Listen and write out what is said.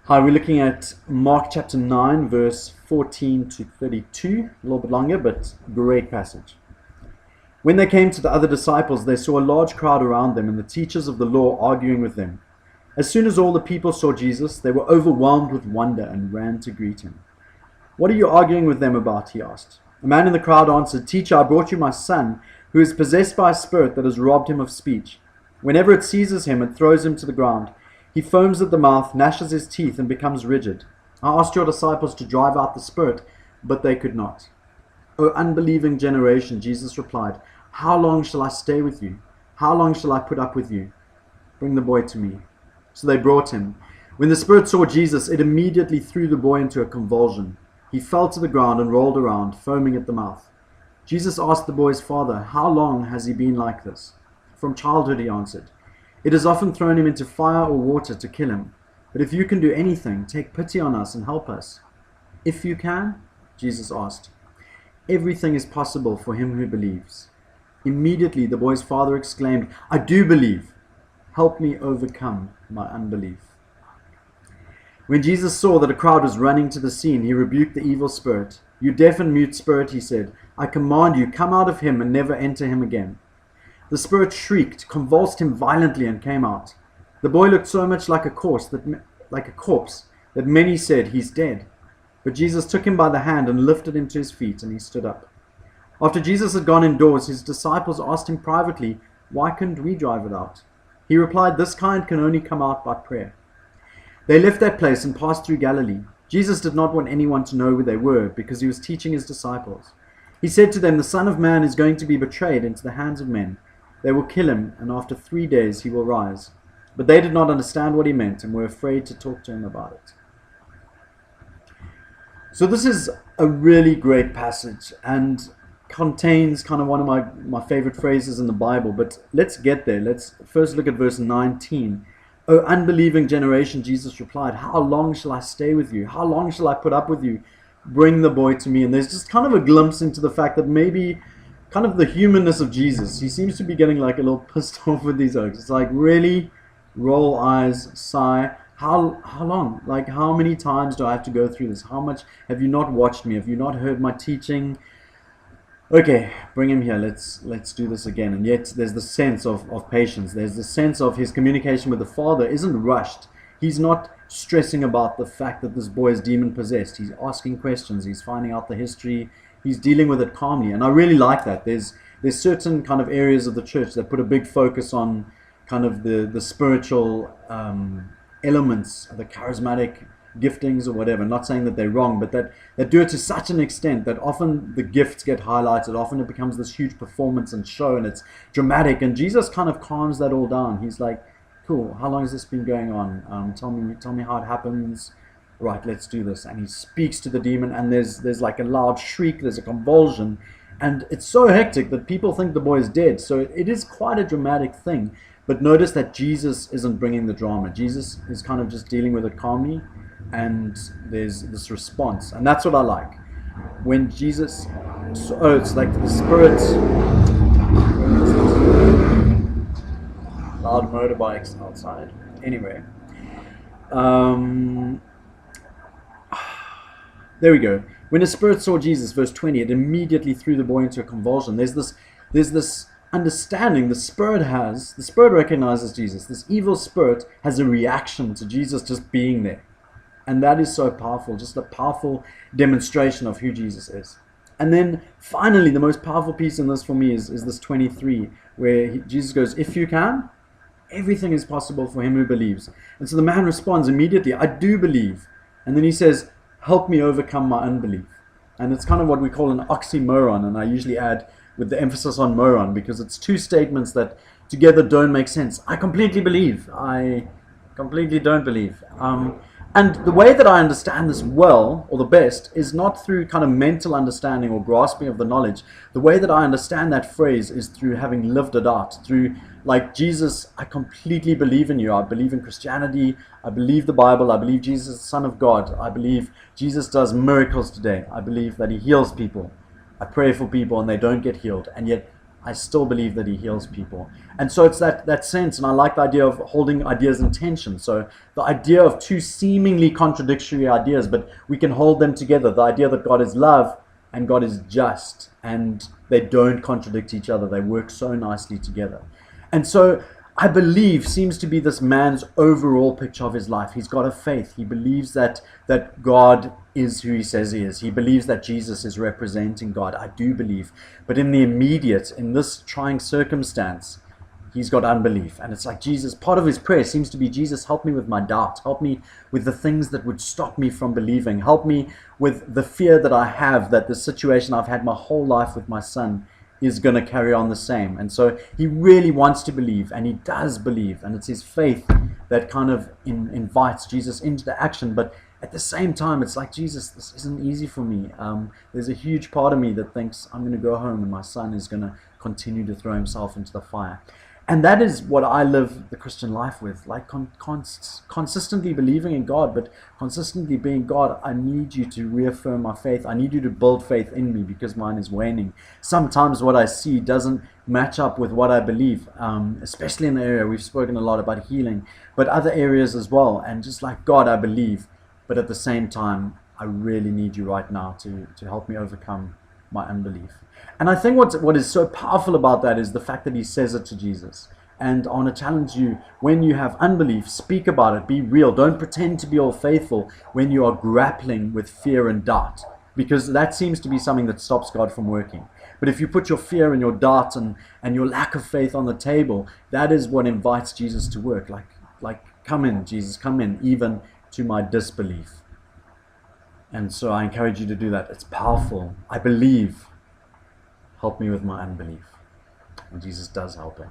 Hi, we're looking at Mark chapter 9, verse 14 to 32. A little bit longer, but great passage. When they came to the other disciples, they saw a large crowd around them and the teachers of the law arguing with them. As soon as all the people saw Jesus, they were overwhelmed with wonder and ran to greet him. "What are you arguing with them about?" he asked. A man in the crowd answered, "Teacher, I brought you my son, who is possessed by a spirit that has robbed him of speech. Whenever it seizes him, it throws him to the ground. He foams at the mouth, gnashes his teeth, and becomes rigid. I asked your disciples to drive out the spirit, but they could not." "O unbelieving generation," Jesus replied, "how long shall I stay with you? How long shall I put up with you? Bring the boy to me." So they brought him. When the spirit saw Jesus, it immediately threw the boy into a convulsion. He fell to the ground and rolled around, foaming at the mouth. Jesus asked the boy's father, "How long has he been like this?" "From childhood," he answered. "It has often thrown him into fire or water to kill him. But if you can do anything, take pity on us and help us." "If you can?" Jesus asked. "Everything is possible for him who believes." Immediately the boy's father exclaimed, "I do believe. Help me overcome my unbelief." When Jesus saw that a crowd was running to the scene, he rebuked the evil spirit. "You deaf and mute spirit," he said, "I command you, come out of him and never enter him again." The spirit shrieked, convulsed him violently, and came out. The boy looked so much like a corpse that many said, "He's dead." But Jesus took him by the hand and lifted him to his feet, and he stood up. After Jesus had gone indoors, his disciples asked him privately, "Why couldn't we drive it out?" He replied, "This kind can only come out by prayer." They left that place and passed through Galilee. Jesus did not want anyone to know where they were, because he was teaching his disciples. He said to them, "The Son of Man is going to be betrayed into the hands of men. They will kill him, and after 3 days he will rise." But they did not understand what he meant and were afraid to talk to him about it. So this is a really great passage and contains kind of one of my favorite phrases in the Bible. But let's get there. Let's first look at verse 19. "O unbelieving generation," Jesus replied, "how long shall I stay with you? How long shall I put up with you? Bring the boy to me." And there's just kind of a glimpse into the fact that maybe kind of the humanness of Jesus. He seems to be getting like a little pissed off with these oaks. It's like, really? Roll eyes, sigh. How long? Like, how many times do I have to go through this? How much have you not watched me? Have you not heard my teaching? Okay, bring him here. Let's do this again. And yet there's the sense of patience. There's the sense of his communication with the Father isn't rushed. He's not stressing about the fact that this boy is demon possessed. He's asking questions. He's finding out the history. He's dealing with it calmly, and I really like that. There's certain kind of areas of the church that put a big focus on kind of the spiritual elements, the charismatic giftings or whatever. Not saying that they're wrong, but that do it to such an extent that often the gifts get highlighted. Often it becomes this huge performance and show, and it's dramatic. And Jesus kind of calms that all down. He's like, "Cool. How long has this been going on? Tell me how it happens. Right, let's do this." And he speaks to the demon, and there's like a loud shriek, there's a convulsion, and it's so hectic that people think the boy is dead. So it is quite a dramatic thing. But notice that Jesus isn't bringing the drama. Jesus is kind of just dealing with it calmly, and there's this response. And that's what I like. When Jesus, it's like the Spirit, loud motorbikes outside. Anyway, there we go. When the Spirit saw Jesus, verse 20, it immediately threw the boy into a convulsion. There's this understanding the Spirit recognizes Jesus. This evil spirit has a reaction to Jesus just being there. And that is so powerful, just a powerful demonstration of who Jesus is. And then finally, the most powerful piece in this for me is this 23, where Jesus goes, "If you can, everything is possible for him who believes." And so the man responds immediately, "I do believe." And then he says, "Help me overcome my unbelief." And it's kind of what we call an oxymoron, and I usually add with the emphasis on moron, because it's two statements that together don't make sense. I completely believe. I completely don't believe. And the way that I understand this well, or the best, is not through kind of mental understanding or grasping of the knowledge. The way that I understand that phrase is through having lived it out, through like, "Jesus, I completely believe in you. I believe in Christianity. I believe the Bible. I believe Jesus is the Son of God. I believe Jesus does miracles today. I believe that he heals people. I pray for people and they don't get healed. And yet I still believe that he heals people. And so it's that sense, and I like the idea of holding ideas in tension. So the idea of two seemingly contradictory ideas, but we can hold them together. The idea that God is love and God is just, and they don't contradict each other. They work so nicely together. And so I believe seems to be this man's overall picture of his life. He's got a faith. He believes that God is who he says he is. He believes that Jesus is representing God. I do believe. But in the immediate, in this trying circumstance, he's got unbelief. And it's like Jesus, part of his prayer seems to be, Jesus, help me with my doubt. Help me with the things that would stop me from believing. Help me with the fear that I have that the situation I've had my whole life with my son is going to carry on the same. And so he really wants to believe, and he does believe, and it's his faith that kind of invites Jesus into the action. But at the same time, it's like, Jesus, this isn't easy for me. There's a huge part of me that thinks I'm going to go home and my son is going to continue to throw himself into the fire. And that is what I live the Christian life with, like consistently believing in God, but consistently being, God, I need you to reaffirm my faith. I need you to build faith in me because mine is waning. Sometimes what I see doesn't match up with what I believe, especially in the area, we've spoken a lot about healing, but other areas as well. And just like, God, I believe, but at the same time, I really need you right now to help me overcome my unbelief. And I think what is so powerful about that is the fact that he says it to Jesus. And I want to challenge you, when you have unbelief, speak about it, be real. Don't pretend to be all faithful when you are grappling with fear and doubt, because that seems to be something that stops God from working. But if you put your fear and your doubt and your lack of faith on the table, that is what invites Jesus to work. Like, come in, Jesus, come in, even to my disbelief. And so I encourage you to do that. It's powerful. I believe. Help me with my unbelief. And Jesus does help it.